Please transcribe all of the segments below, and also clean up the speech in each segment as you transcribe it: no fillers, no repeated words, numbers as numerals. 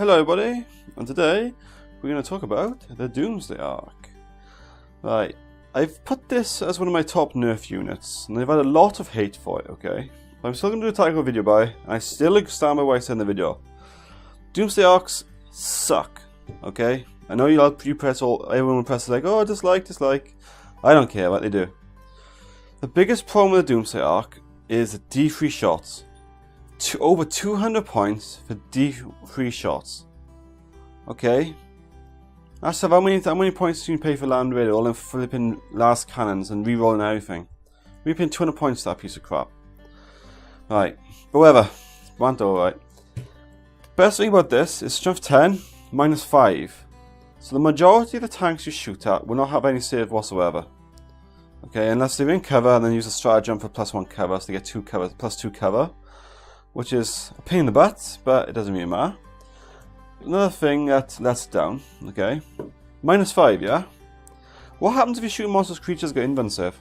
Hello everybody, and today we're going to talk about the Doomsday Ark. Right, I've put this as one of my top nerf units, and I've had a lot of hate for it, okay? But I'm still going to do a technical video by, and I still stand by what I said in the video. Doomsday Arks suck, okay? I know everyone will press like, oh, dislike. I don't care what they do. The biggest problem with the Doomsday Ark is the D3 shots. Over 200 points for D3 shots. Okay? That's how many points do you pay for Land Raider, all them flipping last cannons and rerolling everything? We're paying 200 points for that piece of crap. Right. But whatever. Rant over, right. The best thing about this is strength 10, minus 5. So the majority of the tanks you shoot at will not have any save whatsoever. Okay, unless they're in cover and then use a stratagem for +1 cover, so they get +2 cover. Which is a pain in the butt, but it doesn't really matter. Another thing that lets it down, okay? Minus 5, yeah? What happens if you shoot monsters, creatures get invuln save?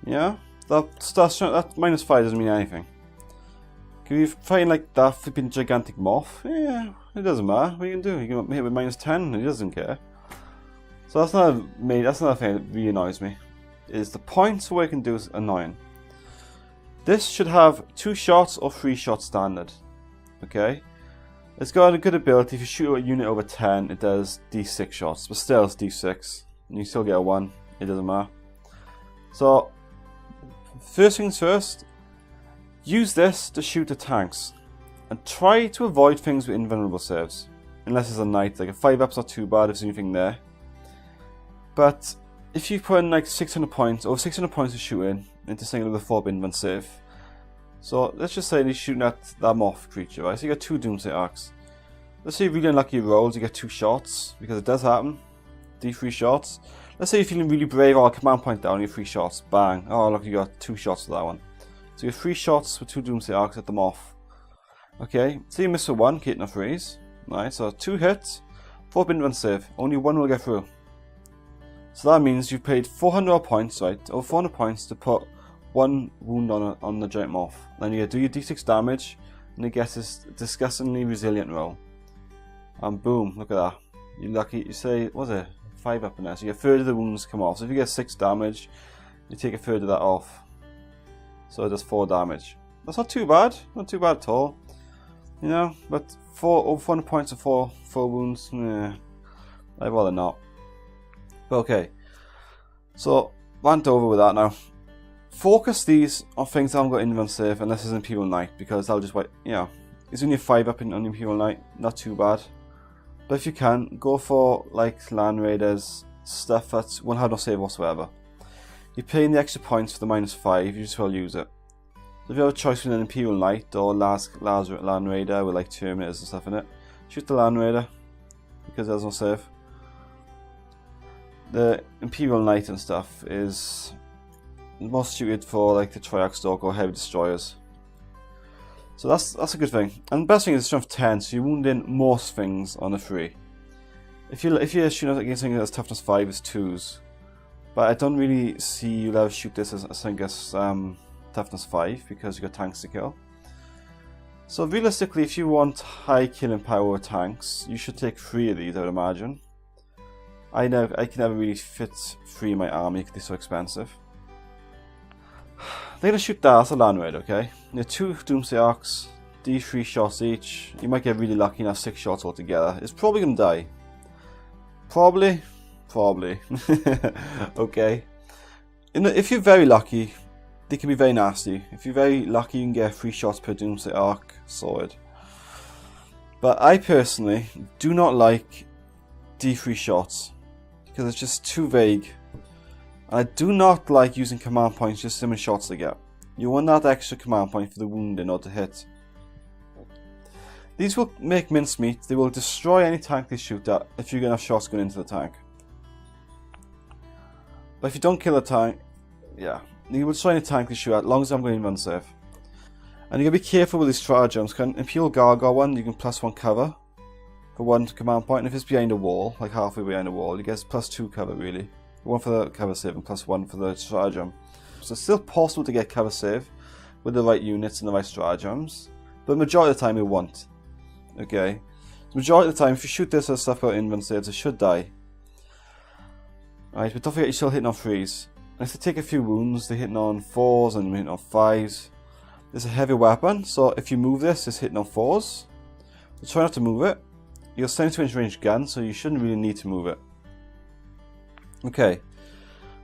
Yeah? That minus 5 doesn't mean anything. Can you find like that flipping gigantic moth? Yeah, it doesn't matter. What you can do? You can hit with minus 10 and he doesn't care. So that's another thing that really annoys me. Is the points for what you can do is annoying. This should have 2 shots or 3 shots standard. Okay? It's got a good ability. If you shoot a unit over 10, it does D6 shots. But still, it's D6. And you still get a 1. It doesn't matter. So, first things first. Use this to shoot the tanks. And try to avoid things with invulnerable saves. Unless it's a knight. Like a 5-up's not too bad if there's anything there. But if you put in like 600 points, or 600 points to shoot in, into something with a 4 invuln save. So let's just say you're shooting at that moth creature, right? So you got 2 Doomsday Arks. Let's say you're really unlucky rolls, you get 2 shots, because it does happen. D3 shots. Let's say you're feeling really brave, or command point down, you have 3 shots, bang. Oh look, you got 2 shots for that one. So you have 3 shots with 2 Doomsday Arks at the moth. Okay, so you miss a 1, getting a freeze. Right, so 2 hits, 4 invuln save, only 1 will get through. So that means you've paid 400 points, right? Or 400 points to put 1 wound on the giant moth. Then you do your d6 damage, and it gets this disgustingly resilient roll. And boom, look at that. You're lucky, you say, what was it? 5 up in there. So you get 1/3 of the wounds come off. So if you get 6 damage, you take 1/3 of that off. So it does 4 damage. That's not too bad. Not too bad at all. You know, but over 400 points of 4 wounds, I'd rather not. Okay, so rant over with that now. Focus these on things that haven't got invuln save unless it's Imperial Knight, because that'll just wait. You know, it's only a 5-up on Imperial Knight, not too bad. But if you can, go for like Land Raiders, stuff that won't have no save whatsoever. You're paying the extra points for the minus 5, you just well use it. So if you have a choice between an Imperial Knight or Land Raider with like Terminators and stuff in it, shoot the Land Raider, because there's no save. The Imperial Knight and stuff is most suited for like the Triarch Stalk or Heavy Destroyers. So that's a good thing. And the best thing is strength 10, so you wound in most things on a 3. If you're shooting against something that's toughness 5, it's 2s. But I don't really see you'll ever shoot this as toughness 5 because you got tanks to kill. So realistically, if you want high killing power with tanks, you should take 3 of these, I would imagine. I can never really fit 3 in my army because they're so expensive. They're gonna shoot that as a Land Raider, okay? You have 2 Doomsday Arks, D3 shots each. You might get really lucky and have 6 shots altogether. It's probably gonna die. Probably. Okay. If you're very lucky, they can be very nasty. If you're very lucky, you can get 3 shots per Doomsday Ark sword. But I personally do not like D3 shots, because it's just too vague. And I do not like using command points just so many shots to get. You want that extra command point for the wounding or to hit. These will make mincemeat. They will destroy any tank they shoot at if you're going to have shots going into the tank. But if you don't kill the tank, yeah, you will destroy any tank they shoot at, as long as I'm going to run safe. And you got to be careful with these stratagems. Imperial Gargoyle one, you can +1 cover for 1 command point, and if it's behind a wall, like halfway behind a wall, you get +2 cover really. 1 for the cover save and +1 for the stratagem. So it's still possible to get cover save with the right units and the right stratagems, but the majority of the time it won't. Okay, The majority of the time, if you shoot this as stuff got invent saves, it should die. Right, but don't forget you're still hitting on 3s. And if they take a few wounds, they're hitting on 4s and hitting on 5s. It's a heavy weapon, so if you move this, it's hitting on 4s. So try not to move it. You're a 72-inch range gun, so you shouldn't really need to move it. Okay,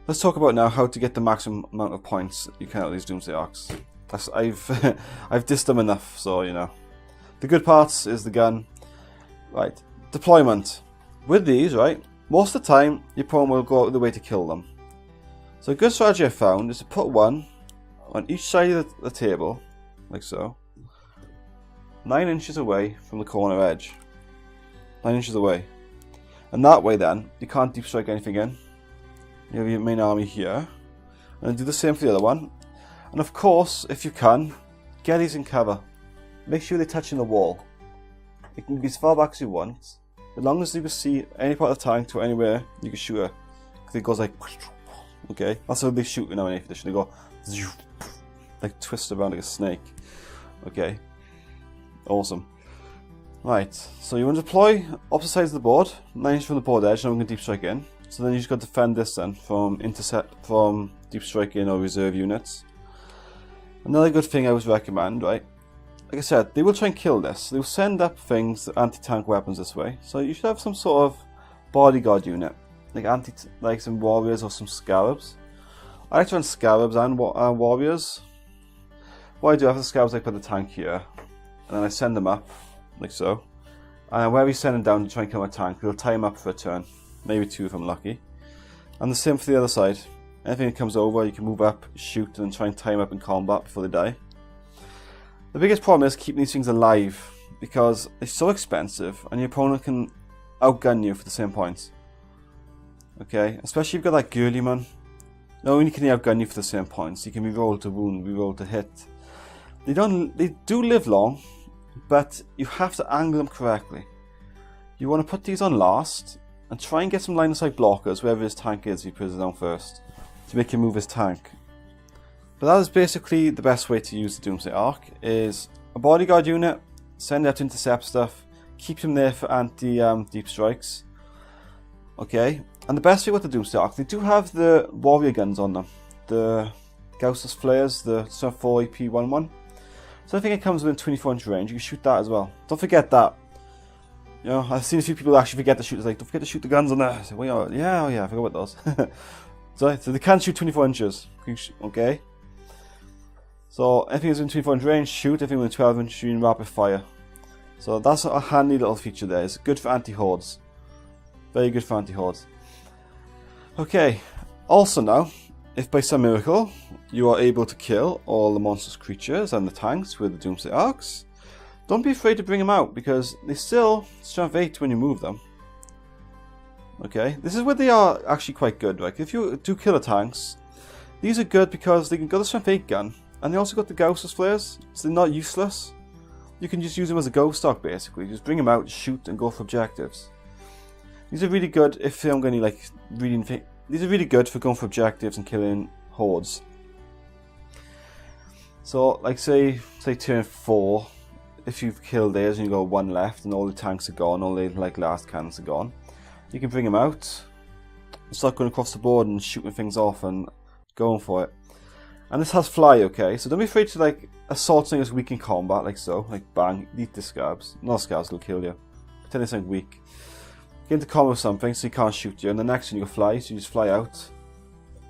let's talk about now how to get the maximum amount of points you can out of these Doomsday Arks. I've I've dissed them enough, so you know. The good parts is the gun. Right, deployment. With these, right, most of the time your opponent will go out of the way to kill them. So a good strategy I found is to put one on each side of the table, like so, 9 inches away from the corner edge. 9 inches away. And that way then, you can't deep strike anything in. You have your main army here. And do the same for the other one. And of course, if you can, get these in cover. Make sure they're touching the wall. It can be as far back as you want. As long as you can see any part of the tank to anywhere, you can shoot it. Because it goes like... Okay, that's how they shoot in our 8th edition. They go... Like twist around like a snake. Okay. Awesome. Right, so you want to deploy opposite sides of the board, 9 inches from the board edge, and we're going to deep strike in. So then you just got to defend this then from deep strike in or reserve units. Another good thing I would recommend, right? Like I said, they will try and kill this. They will send up things, anti-tank weapons this way. So you should have some sort of bodyguard unit, like some warriors or some scarabs. I like to run scarabs and warriors. What I do after the scarabs, I put the tank here, and then I send them up. Like so. And wherever you send them down to try and kill my tank, we'll tie him up for a turn. Maybe 2 if I'm lucky. And the same for the other side. Anything that comes over, you can move up, shoot, and then try and tie him up in combat before they die. The biggest problem is keeping these things alive, because it's so expensive, and your opponent can outgun you for the same points. Okay? Especially if you've got that girly man. Not only can he outgun you for the same points, he can reroll to wound, reroll to hit. They do live long, but you have to angle them correctly. You want to put these on last and try and get some line of sight blockers wherever his tank is if he puts it down first to make him move his tank. But that is basically the best way to use the Doomsday Ark, is a bodyguard unit, send out to intercept stuff, keep him there for anti-deep strikes. Okay, and the best thing with the Doomsday Ark, they do have the warrior guns on them, the Gauss's flares, the 4 AP11. So I think it comes within 24-inch range. You can shoot that as well. Don't forget that. You know, I've seen a few people actually forget to shoot. It's like, don't forget to shoot the guns on there. So, well, yeah, oh yeah, I forgot about those. so they can shoot 24 inches. Okay. So anything that's in 24-inch range, shoot. Anything within 12-inch, you can rapid fire. So that's a handy little feature there. It's good for anti-hordes. Very good for anti-hordes. Okay. Also now, if by some miracle you are able to kill all the monstrous creatures and the tanks with the Doomsday Arks, don't be afraid to bring them out, because they still strength 8 when you move them. Okay, this is where they are actually quite good. Like if you do kill the tanks, these are good because they can go the strength 8 gun, and they also got the Gauss's flares, so they're not useless. You can just use them as a ghost stock basically. Just bring them out, shoot, and go for objectives. These are really good if I'm going to like really. These are really good for going for objectives and killing hordes. So, like say turn 4, if you've killed theirs and you got 1 left and all the tanks are gone, all the like last cannons are gone, you can bring them out, start going across the board and shooting things off and going for it. And this has fly, okay? So don't be afraid to like assault something that's weak in combat, like so, like bang, eat the scabs. No scabs will kill you. Pretend it's something weak. Get into combat with something so he can't shoot you, and the next one you go fly, so you just fly out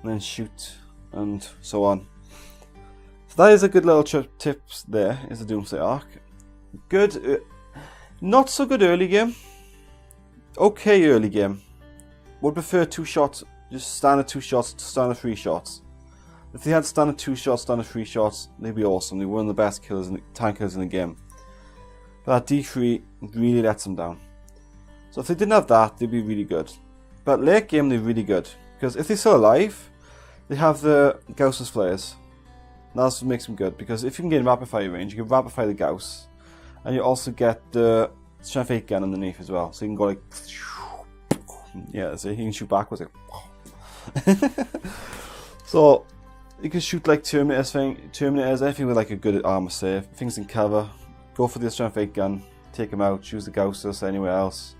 and then shoot and so on. So that is a good little tips there, is the Doomsday Ark. Good, not so good early game. Okay early game. Would prefer 2 shots, just standard 2 shots to standard 3 shots. If they had standard 2 shots, standard 3 shots, they'd be awesome. They're one of the best tank killers in the game. But that D3 really lets them down. So if they didn't have that, they'd be really good. But late game, they're really good. Because if they're still alive, they have the Gauss's flares. That's what makes them good. Because if you can get in rapid fire range, you can rapid fire the Gauss. And you also get the strength 8 gun underneath as well. So you can go like... Yeah, so you can shoot backwards like... So, you can shoot like Terminators, anything with like a good armor save. Things in cover. Go for the strength 8 gun. take them out, choose the Gaussus anywhere else,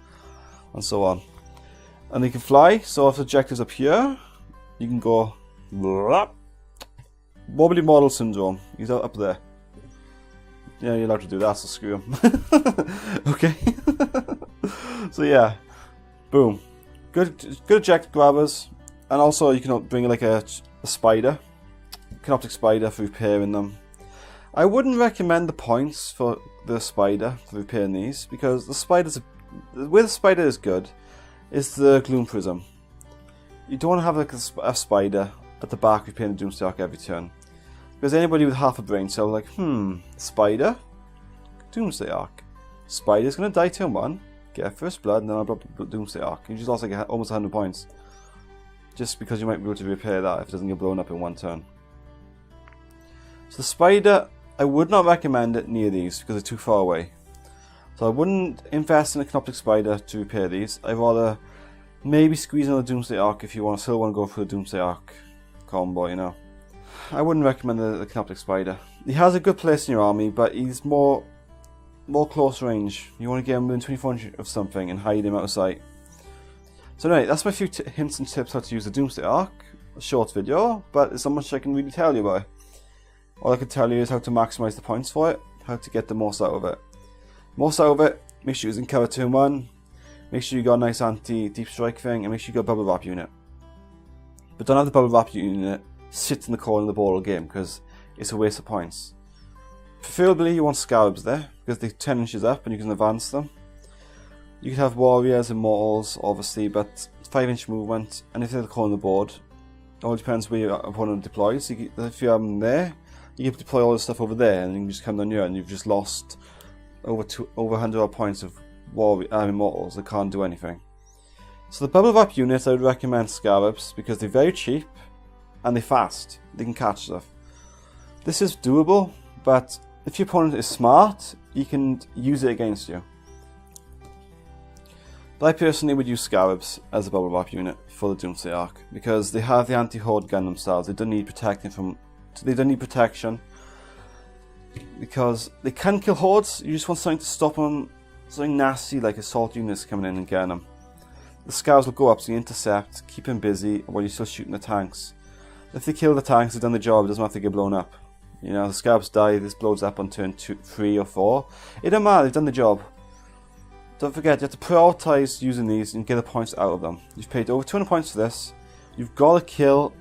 and so on. And they can fly, so if the objective's up here, you can go wobbly model syndrome. He's up there. Yeah, you're allowed to do that, so screw him. Okay. So yeah, boom. Good objective grabbers, and also you can bring like a spider, canoptic spider for repairing them. I wouldn't recommend the points for the spider for repairing these, because the way the spider is good is the gloom prism. You don't want to have like a spider at the back repairing the Doomsday Ark every turn, because anybody with half a brain cell like, spider, Doomsday Ark, spider's gonna die turn 1, get first blood, and then I'll drop Doomsday Ark. You just lost like almost 100 points just because you might be able to repair that if it doesn't get blown up in one turn. So the spider, I would not recommend it near these because they're too far away. So I wouldn't invest in a canoptic spider to repair these. I'd rather maybe squeeze another Doomsday Ark if you still want to go for the Doomsday Ark combo, you know. I wouldn't recommend the canoptic spider. He has a good place in your army, but he's more close range. You want to get him within 2400 of something and hide him out of sight. So anyway, that's my few hints and tips how to use the Doomsday Ark. A short video, but there's not much I can really tell you about it. All I can tell you is how to maximize the points for it, how to get the most out of it. Most out of it, make sure you're using cover turn 1, make sure you got a nice anti-deep strike thing, and make sure you got a bubble wrap unit. But don't have the bubble wrap unit sit in the corner of the ball game, because it's a waste of points. Preferably you want scarabs there, because they're 10 inches up and you can advance them. You can have warriors and mortals, obviously, but 5-inch movement, and if they're at the corner of the board, it all depends where your opponent deploys. If you have them there, you can deploy all the stuff over there, and you can just come down here, and you've just lost over 100 odd points of mortals that can't do anything. So the bubble wrap units, I would recommend scarabs, because they're very cheap, and they're fast. They can catch stuff. This is doable, but if your opponent is smart, he can use it against you. But I personally would use scarabs as a bubble wrap unit for the Doomsday Ark, because they have the anti-horde gun themselves. They don't need protection because they can kill hordes. You just want something to stop them, something nasty like assault units coming in and getting them. The scarabs will go up, so you intercept, keep them busy while you're still shooting the tanks. If they kill the tanks, they've done the job. It doesn't have to get blown up. You know, the scarabs die, this blows up on turn 2, 3 or 4. It don't matter, they've done the job. Don't forget, you have to prioritise using these and get the points out of them. You've paid over 200 points for this. You've got to kill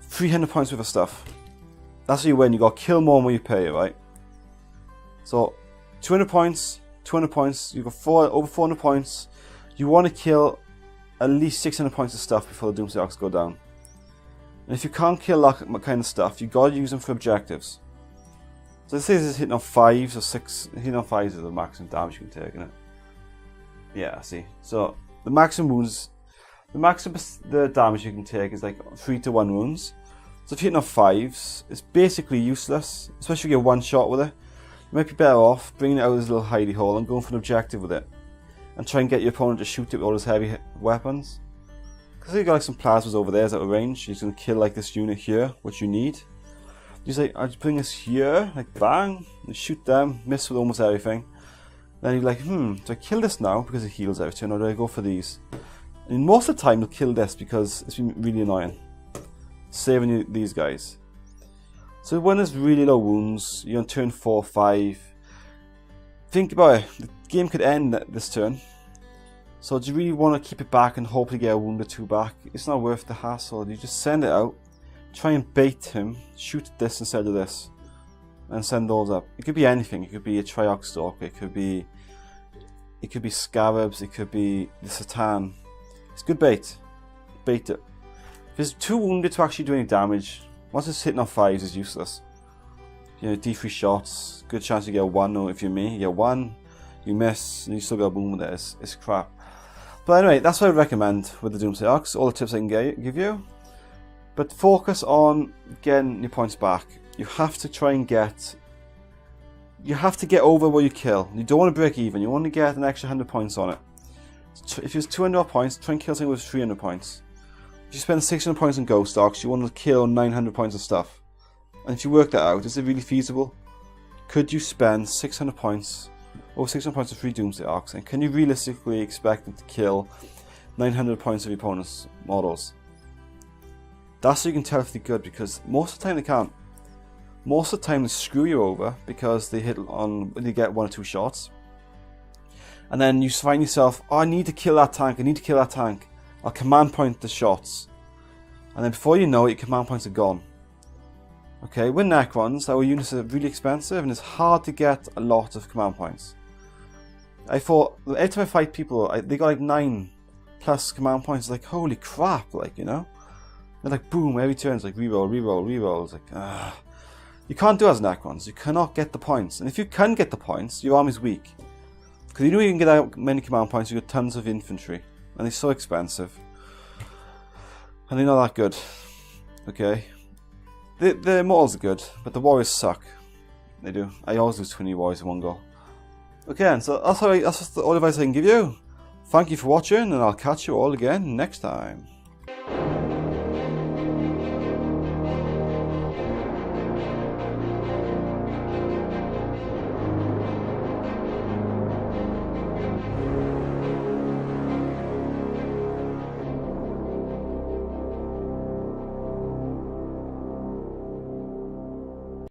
300 points worth of stuff. That's how you win. You've got to kill more than what you pay, right? So, 200 points, you've got over 400 points. You want to kill at least 600 points of stuff before the Doomsday Arks go down. And if you can't kill that kind of stuff, you've got to use them for objectives. So this is hitting on 5s or 6. Hitting on 5s is the maximum damage you can take, isn't it? Yeah, see. So the maximum wounds, the damage you can take is like 3 to 1 wounds. So if you're hitting on 5s, it's basically useless, especially if you get one shot with it. You might be better off bringing it out of this little hidey hole and going for an objective with it, and try and get your opponent to shoot it with all his heavy weapons. Because you've got like some plasmas over there out of range. He's going to kill like this unit here, which you need. You say, I just bring this here, like bang, and shoot them, miss with almost everything. Then you're like, do I kill this now because it heals every turn, or do I go for these? And most of the time you'll kill this because it's been really annoying, saving you these guys. So when there's really low wounds, you're on turn 4, 5. Think about it, the game could end this turn. So do you really want to keep it back and hopefully get a wound or 2 back? It's not worth the hassle. You just send it out, try and bait him, shoot this instead of this, and send those up. It could be anything. It could be a Triox Stalker, it could be scarabs, it could be the Satan. It's good bait. Bait it. If it's too wounded to actually do any damage, once it's hitting on 5s, it's useless. You know, D3 shots, good chance you get a 1, or if you're me, you get 1, you miss, and you still got a boom with it. It's crap. But anyway, that's what I recommend with the Doomsday Arks, all the tips I can give you. But focus on getting your points back. You have to try and get over what you kill. You don't want to break even, you want to get an extra 100 points on it. If it's 200 points, try and kill something with 300 points. If you spend 600 points on Ghost Arks, you want to kill 900 points of stuff. And if you work that out, is it really feasible? Could you spend 600 points over 600 points of free Doomsday Arks, and can you realistically expect them to kill 900 points of your opponent's models? That's so you can tell if they're good, because most of the time they can't. Most of the time they screw you over because they hit on when they get 1 or 2 shots. And then you find yourself, oh, I need to kill that tank, I need to kill that tank. I'll command point the shots. And then before you know it, your command points are gone. Okay, with Necrons, our units are really expensive and it's hard to get a lot of command points. I thought, every time I fight people, they got like 9 plus command points. It's like, holy crap, like, you know? They're like, boom, every turn it's like, reroll, reroll, reroll. It's like, ah. You can't do as Necrons, you cannot get the points. And if you can get the points, your army's weak. Because you know you can get out many command points, you get tons of infantry. And they're so expensive. And they're not that good. Okay. The models are good, but the warriors suck. They do. I always lose 20 warriors in one go. Okay, and so that's all the advice I can give you. Thank you for watching, and I'll catch you all again next time.